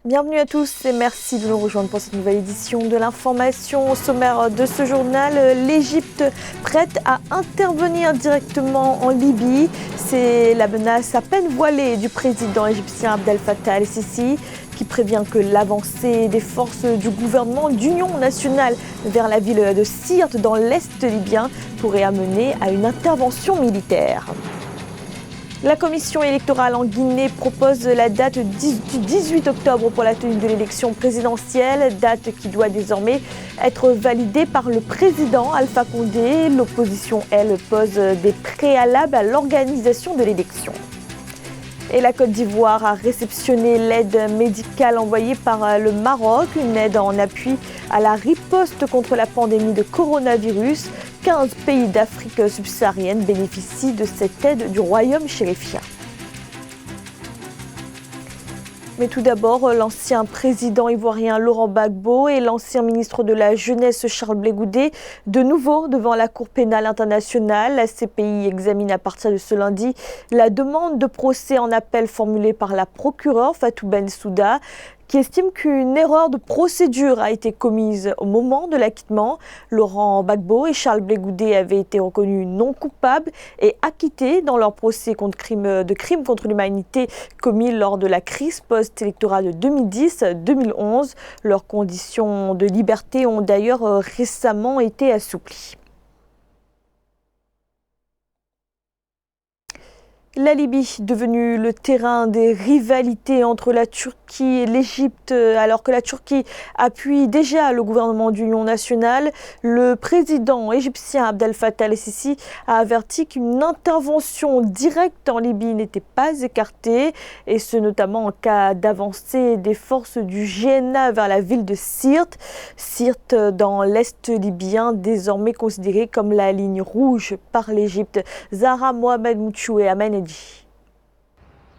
Bienvenue à tous et merci de nous rejoindre pour cette nouvelle édition de l'information. Au sommaire de ce journal, l'Égypte prête à intervenir directement en Libye. C'est la menace à peine voilée du président égyptien Abdel Fattah el-Sisi qui prévient que l'avancée des forces du gouvernement d'union nationale vers la ville de Sirte dans l'est libyen pourrait amener à une intervention militaire. La commission électorale en Guinée propose la date du 18 octobre pour la tenue de l'élection présidentielle, date qui doit désormais être validée par le président Alpha Condé. L'opposition, elle, pose des préalables à l'organisation de l'élection. Et la Côte d'Ivoire a réceptionné l'aide médicale envoyée par le Maroc, une aide en appui à la riposte contre la pandémie de coronavirus. 15 pays d'Afrique subsaharienne bénéficient de cette aide du royaume chérifien. Mais tout d'abord, l'ancien président ivoirien Laurent Gbagbo et l'ancien ministre de la Jeunesse Charles Blé Goudé, de nouveau devant la Cour pénale internationale. La CPI examine à partir de ce lundi la demande de procès en appel formulée par la procureure Fatou Bensouda, qui estime qu'une erreur de procédure a été commise au moment de l'acquittement. Laurent Gbagbo et Charles Blé Goudé avaient été reconnus non coupables et acquittés dans leur procès de crimes contre l'humanité commis lors de la crise post-électorale de 2010-2011. Leurs conditions de liberté ont d'ailleurs récemment été assouplies. La Libye, devenue le terrain des rivalités entre la Turquie et l'Égypte, alors que la Turquie appuie déjà le gouvernement d'union nationale, le président égyptien Abdel Fattah el-Sisi a averti qu'une intervention directe en Libye n'était pas écartée, et ce notamment en cas d'avancée des forces du GNA vers la ville de Sirte. Sirte dans l'est libyen, désormais considérée comme la ligne rouge par l'Égypte. Zahra Mohamed Mouchou et Amen.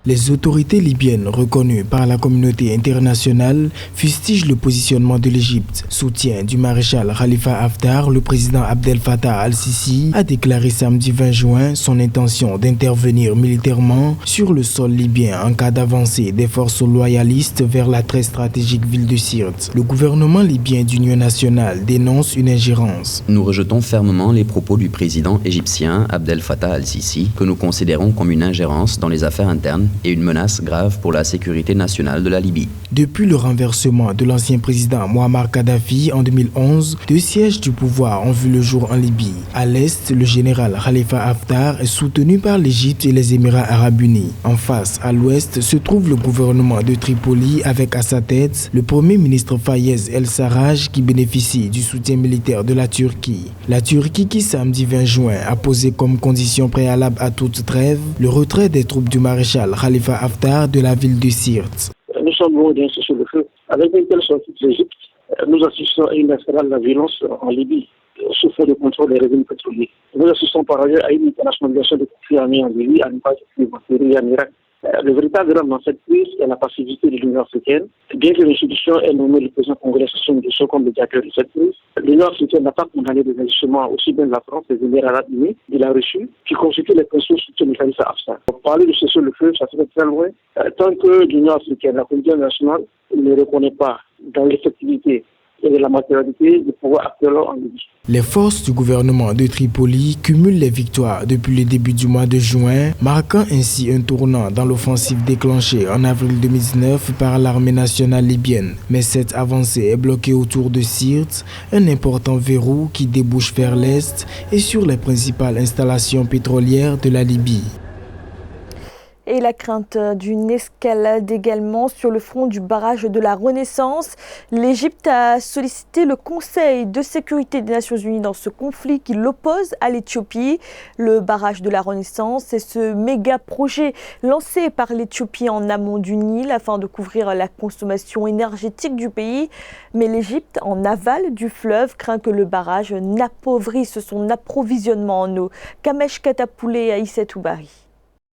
Les autorités libyennes reconnues par la communauté internationale fustigent le positionnement de l'Égypte. Soutien du maréchal Khalifa Haftar, le président Abdel Fattah el-Sisi a déclaré samedi 20 juin son intention d'intervenir militairement sur le sol libyen en cas d'avancée des forces loyalistes vers la très stratégique ville de Sirte. Le gouvernement libyen d'union nationale dénonce une ingérence. Nous rejetons fermement les propos du président égyptien Abdel Fattah el-Sisi que nous considérons comme une ingérence dans les affaires internes et une menace grave pour la sécurité nationale de la Libye. Depuis le renversement de l'ancien président Muammar Kadhafi en 2011, 2 sièges du pouvoir ont vu le jour en Libye. À l'est, le général Khalifa Haftar est soutenu par l'Égypte et les Émirats arabes unis. En face, à l'ouest, se trouve le gouvernement de Tripoli avec à sa tête le premier ministre Fayez el-Sarraj qui bénéficie du soutien militaire de la Turquie. La Turquie qui samedi 20 juin a posé comme condition préalable à toute trêve le retrait des troupes du maréchal Khalifa Haftar de la ville de Sirte. Nous sommes loin d'un cessez-le-feu. Avec une telle sortie de l'Égypte, nous assistons à une escalade de la violence en Libye, sous fond de contrôle des régimes pétroliers. Nous assistons par ailleurs à une internationalisation des conflits armés en Libye, à une base de en Syrie et en Irak. Le véritable drame dans cette crise est la passivité de l'Union africaine. Bien que l'institution ait nommé le président congolais Sassou Nguesso comme médiateur de cette crise, l'Union africaine n'a pas condamné des agissements aussi bien de la France, des Émirats arabes unis, de la Russie, qui constituent les principaux soutiens de Khalifa Haftar. Pour parler de cessez-le-feu, ça serait très loin. Tant que l'Union africaine, la communauté nationale, ne reconnaît pas dans l'effectivité et de la matérialité du pouvoir actuel en Libye. Les forces du gouvernement de Tripoli cumulent les victoires depuis le début du mois de juin, marquant ainsi un tournant dans l'offensive déclenchée en avril 2019 par l'armée nationale libyenne. Mais cette avancée est bloquée autour de Sirte, un important verrou qui débouche vers l'est et sur les principales installations pétrolières de la Libye. Et la crainte d'une escalade également sur le front du barrage de la Renaissance. L'Égypte a sollicité le Conseil de sécurité des Nations Unies dans ce conflit qui l'oppose à l'Éthiopie. Le barrage de la Renaissance est ce méga projet lancé par l'Éthiopie en amont du Nil afin de couvrir la consommation énergétique du pays. Mais l'Égypte, en aval du fleuve, craint que le barrage n'appauvrisse son approvisionnement en eau. Kamesh Katapoulé et Aïssé Toubari.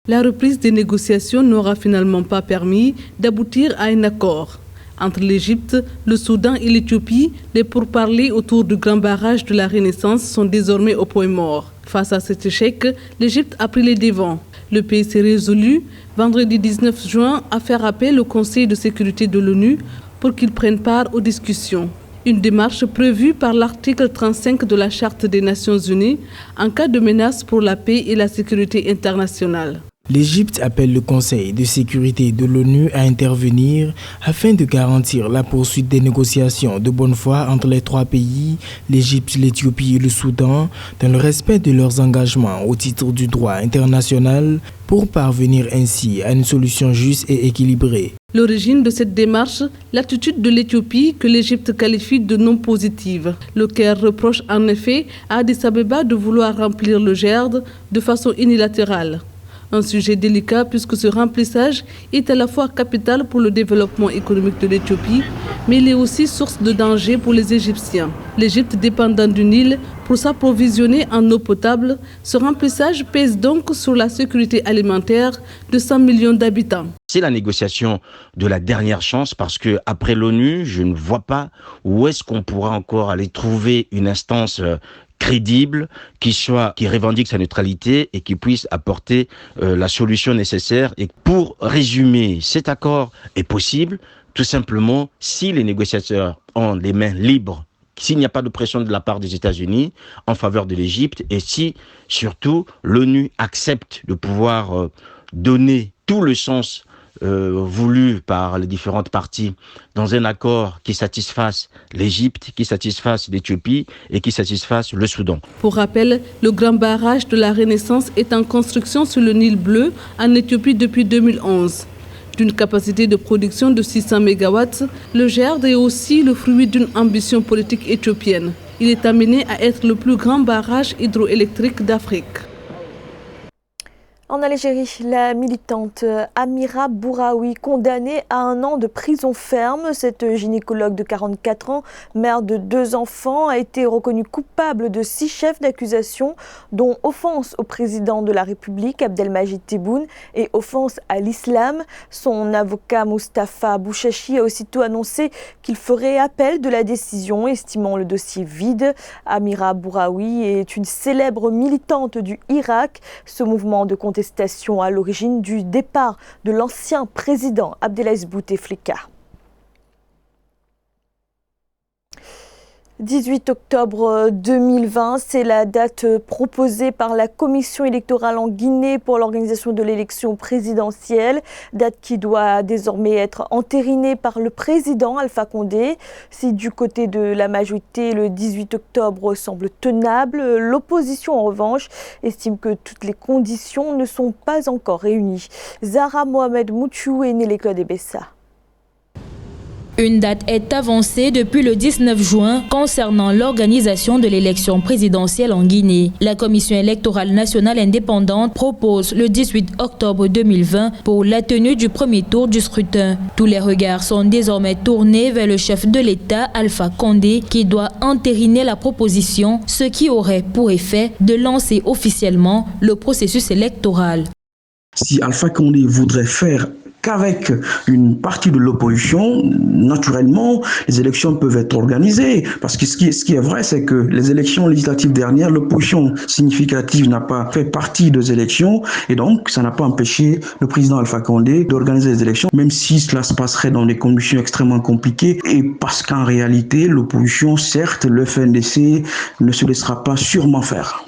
La reprise des négociations n'aura finalement pas permis d'aboutir à un accord. Entre l'Égypte, le Soudan et l'Éthiopie, les pourparlers autour du grand barrage de la Renaissance sont désormais au point mort. Face à cet échec, l'Égypte a pris les devants. Le pays s'est résolu, vendredi 19 juin, à faire appel au Conseil de sécurité de l'ONU pour qu'il prenne part aux discussions. Une démarche prévue par l'article 35 de la Charte des Nations Unies en cas de menace pour la paix et la sécurité internationale. L'Égypte appelle le Conseil de sécurité de l'ONU à intervenir afin de garantir la poursuite des négociations de bonne foi entre les trois pays, l'Égypte, l'Éthiopie et le Soudan, dans le respect de leurs engagements au titre du droit international pour parvenir ainsi à une solution juste et équilibrée. L'origine de cette démarche, l'attitude de l'Éthiopie que l'Égypte qualifie de non positive. Le Caire reproche en effet à Addis Abeba de vouloir remplir le GERD de façon unilatérale. Un sujet délicat puisque ce remplissage est à la fois capital pour le développement économique de l'Éthiopie, mais il est aussi source de danger pour les Égyptiens. L'Égypte dépendant du Nil pour s'approvisionner en eau potable, ce remplissage pèse donc sur la sécurité alimentaire de 100 millions d'habitants. C'est la négociation de la dernière chance parce que après l'ONU, je ne vois pas où est-ce qu'on pourra encore aller trouver une instance crédible, qui revendique sa neutralité et qui puisse apporter la solution nécessaire. Et pour résumer, cet accord est possible tout simplement si les négociateurs ont les mains libres, s'il n'y a pas de pression de la part des États-Unis en faveur de l'Égypte et si surtout l'ONU accepte de pouvoir donner tout le sens voulu par les différentes parties dans un accord qui satisfasse l'Égypte, qui satisfasse l'Éthiopie et qui satisfasse le Soudan. Pour rappel, le grand barrage de la Renaissance est en construction sur le Nil Bleu en Éthiopie depuis 2011. D'une capacité de production de 600 MW, le GERD est aussi le fruit d'une ambition politique éthiopienne. Il est amené à être le plus grand barrage hydroélectrique d'Afrique. En Algérie, la militante Amira Bouraoui, condamnée à 1 an de prison ferme, cette gynécologue de 44 ans, mère de 2 enfants, a été reconnue coupable de 6 chefs d'accusation, dont offense au président de la République, Abdelmajid Tebboune, et offense à l'islam. Son avocat Moustapha Bouchachi a aussitôt annoncé qu'il ferait appel de la décision, estimant le dossier vide. Amira Bouraoui est une célèbre militante du Irak. Ce mouvement de contestation à l'origine du départ de l'ancien président Abdelaziz Bouteflika. 18 octobre 2020, c'est la date proposée par la commission électorale en Guinée pour l'organisation de l'élection présidentielle, date qui doit désormais être entérinée par le président Alpha Condé. Si du côté de la majorité, le 18 octobre semble tenable, l'opposition en revanche estime que toutes les conditions ne sont pas encore réunies. Zahra Mohamed Mouchou et Nelly Claude Bessa. Une date est avancée depuis le 19 juin concernant l'organisation de l'élection présidentielle en Guinée. La Commission électorale nationale indépendante propose le 18 octobre 2020 pour la tenue du premier tour du scrutin. Tous les regards sont désormais tournés vers le chef de l'État, Alpha Condé, qui doit entériner la proposition, ce qui aurait pour effet de lancer officiellement le processus électoral. Si Alpha Condé voudrait faire qu'avec une partie de l'opposition, naturellement, les élections peuvent être organisées. Parce que ce qui est vrai, c'est que les élections législatives dernières, l'opposition significative n'a pas fait partie des élections. Et donc, ça n'a pas empêché le président Alpha Condé d'organiser les élections, même si cela se passerait dans des conditions extrêmement compliquées. Et parce qu'en réalité, l'opposition, certes, le FNDC ne se laissera pas sûrement faire.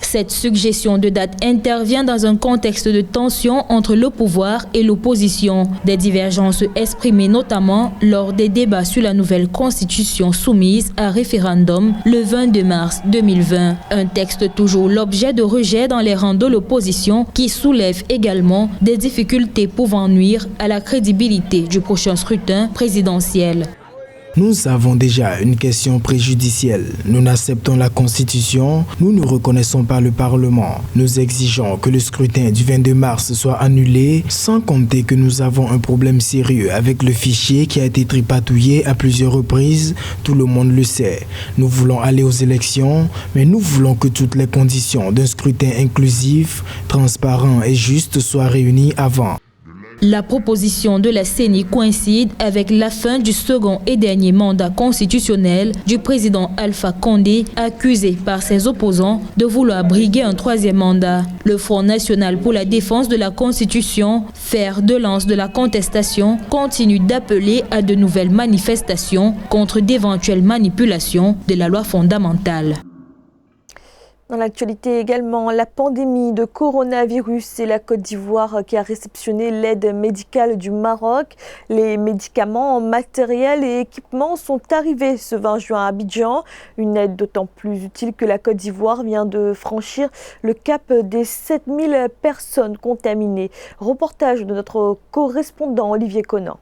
Cette suggestion de date intervient dans un contexte de tension entre le pouvoir et l'opposition. Des divergences exprimées notamment lors des débats sur la nouvelle constitution soumise à référendum le 22 mars 2020. Un texte toujours l'objet de rejet dans les rangs de l'opposition qui soulève également des difficultés pouvant nuire à la crédibilité du prochain scrutin présidentiel. Nous avons déjà une question préjudicielle. Nous acceptons la Constitution, nous ne reconnaissons pas le Parlement. Nous exigeons que le scrutin du 22 mars soit annulé, sans compter que nous avons un problème sérieux avec le fichier qui a été tripatouillé à plusieurs reprises, tout le monde le sait. Nous voulons aller aux élections, mais nous voulons que toutes les conditions d'un scrutin inclusif, transparent et juste soient réunies avant. La proposition de la CENI coïncide avec la fin du second et dernier mandat constitutionnel du président Alpha Condé, accusé par ses opposants de vouloir briguer un troisième mandat. Le Front national pour la défense de la Constitution, fer de lance de la contestation, continue d'appeler à de nouvelles manifestations contre d'éventuelles manipulations de la loi fondamentale. Dans l'actualité également, la pandémie de coronavirus et la Côte d'Ivoire qui a réceptionné l'aide médicale du Maroc. Les médicaments, matériels et équipements sont arrivés ce 20 juin à Abidjan. Une aide d'autant plus utile que la Côte d'Ivoire vient de franchir le cap des 7000 personnes contaminées. Reportage de notre correspondant Olivier Conan.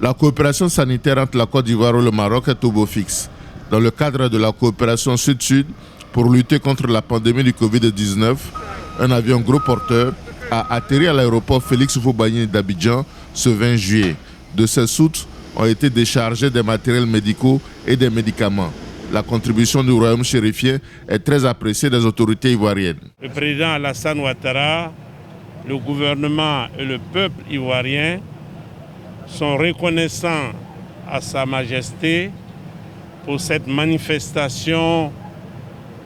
La coopération sanitaire entre la Côte d'Ivoire et le Maroc est au beau fixe. Dans le cadre de la coopération Sud-Sud, pour lutter contre la pandémie du Covid-19, un avion gros porteur a atterri à l'aéroport Félix Houphouët-Boigny d'Abidjan ce 20 juillet. De ces soutes ont été déchargés des matériels médicaux et des médicaments. La contribution du royaume chérifien est très appréciée des autorités ivoiriennes. Le président Alassane Ouattara, le gouvernement et le peuple ivoirien sont reconnaissants à Sa Majesté pour cette manifestation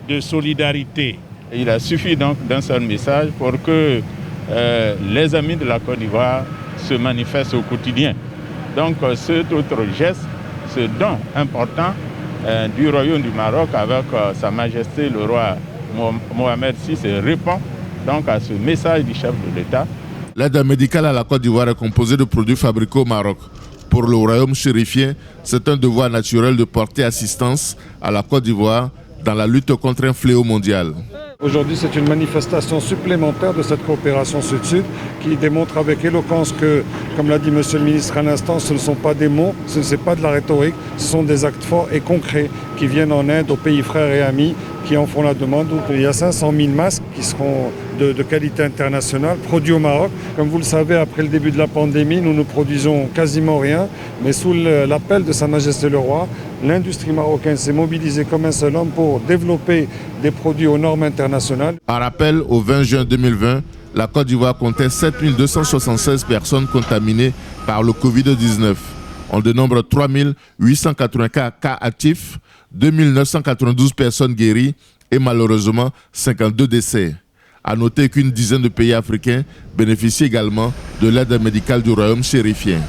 de solidarité. Il a suffi donc d'un seul message pour que les amis de la Côte d'Ivoire se manifestent au quotidien. Donc cet autre geste, ce don important du Royaume du Maroc avec Sa Majesté le roi Mohamed VI répond donc à ce message du chef de l'État. L'aide médicale à la Côte d'Ivoire est composée de produits fabriqués au Maroc. Pour le royaume chérifien, c'est un devoir naturel de porter assistance à la Côte d'Ivoire dans la lutte contre un fléau mondial. Aujourd'hui, c'est une manifestation supplémentaire de cette coopération Sud-Sud qui démontre avec éloquence que, comme l'a dit Monsieur le ministre à l'instant, ce ne sont pas des mots, ce n'est pas de la rhétorique, ce sont des actes forts et concrets qui viennent en aide aux pays frères et amis qui en font la demande. Il y a 500 000 masques qui seront de qualité internationale, produits au Maroc. Comme vous le savez, après le début de la pandémie, nous ne produisons quasiment rien, mais sous l'appel de Sa Majesté le Roi, l'industrie marocaine s'est mobilisée comme un seul homme pour développer des produits aux normes internationales. En rappel, au 20 juin 2020, la Côte d'Ivoire comptait 7276 personnes contaminées par le Covid-19. On dénombre 3884 cas actifs, 2992 personnes guéries et malheureusement 52 décès. À noter qu'une dizaine de pays africains bénéficient également de l'aide médicale du royaume chérifien.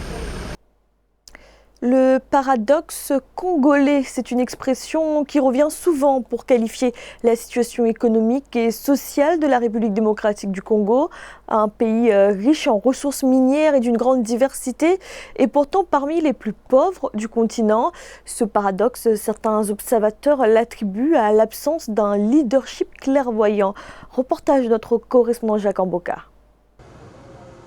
Le paradoxe congolais, c'est une expression qui revient souvent pour qualifier la situation économique et sociale de la République démocratique du Congo, un pays riche en ressources minières et d'une grande diversité, et pourtant parmi les plus pauvres du continent. Ce paradoxe, certains observateurs l'attribuent à l'absence d'un leadership clairvoyant. Reportage de notre correspondant Jacques Amboka.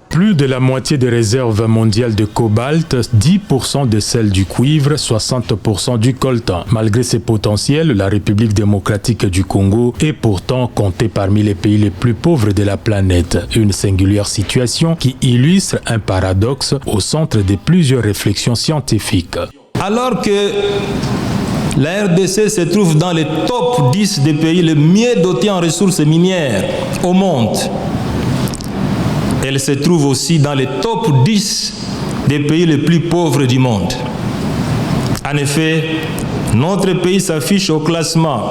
Plus de la moitié des réserves mondiales de cobalt, 10% de celles du cuivre, 60% du coltan. Malgré ses potentiels, la République démocratique du Congo est pourtant comptée parmi les pays les plus pauvres de la planète. Une singulière situation qui illustre un paradoxe au centre de plusieurs réflexions scientifiques. Alors que la RDC se trouve dans les top 10 des pays les mieux dotés en ressources minières au monde, elle se trouve aussi dans les top 10 des pays les plus pauvres du monde. En effet, notre pays s'affiche au classement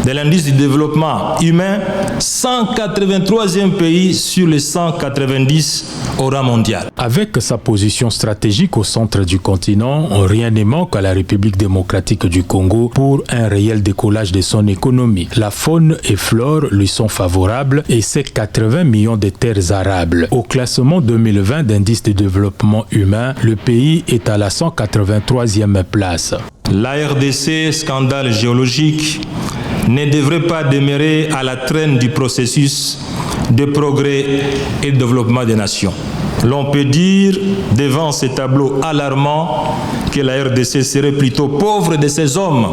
de l'indice du développement humain 183e pays sur les 190 au rang mondial. Avec sa position stratégique au centre du continent, rien ne manque à la République démocratique du Congo pour un réel décollage de son économie. La faune et flore lui sont favorables et ses 80 millions de terres arables. Au classement 2020 d'indice de développement humain, le pays est à la 183e place. La RDC, scandale géologique, ne devrait pas demeurer à la traîne du processus de progrès et de développement des nations. L'on peut dire, devant ces tableaux alarmants, que la RDC serait plutôt pauvre de ces hommes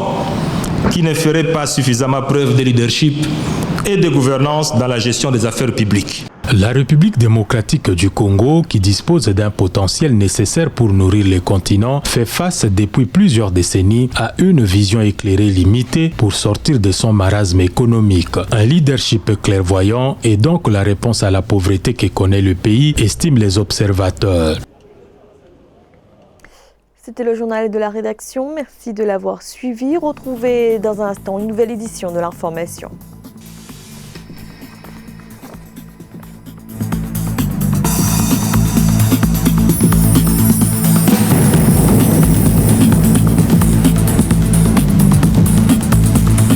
qui ne feraient pas suffisamment preuve de leadership et de gouvernance dans la gestion des affaires publiques. La République démocratique du Congo, qui dispose d'un potentiel nécessaire pour nourrir le continent, fait face depuis plusieurs décennies à une vision éclairée limitée pour sortir de son marasme économique. Un leadership clairvoyant est donc la réponse à la pauvreté que connaît le pays, estiment les observateurs. C'était le journal de la rédaction. Merci de l'avoir suivi. Retrouvez dans un instant une nouvelle édition de l'information.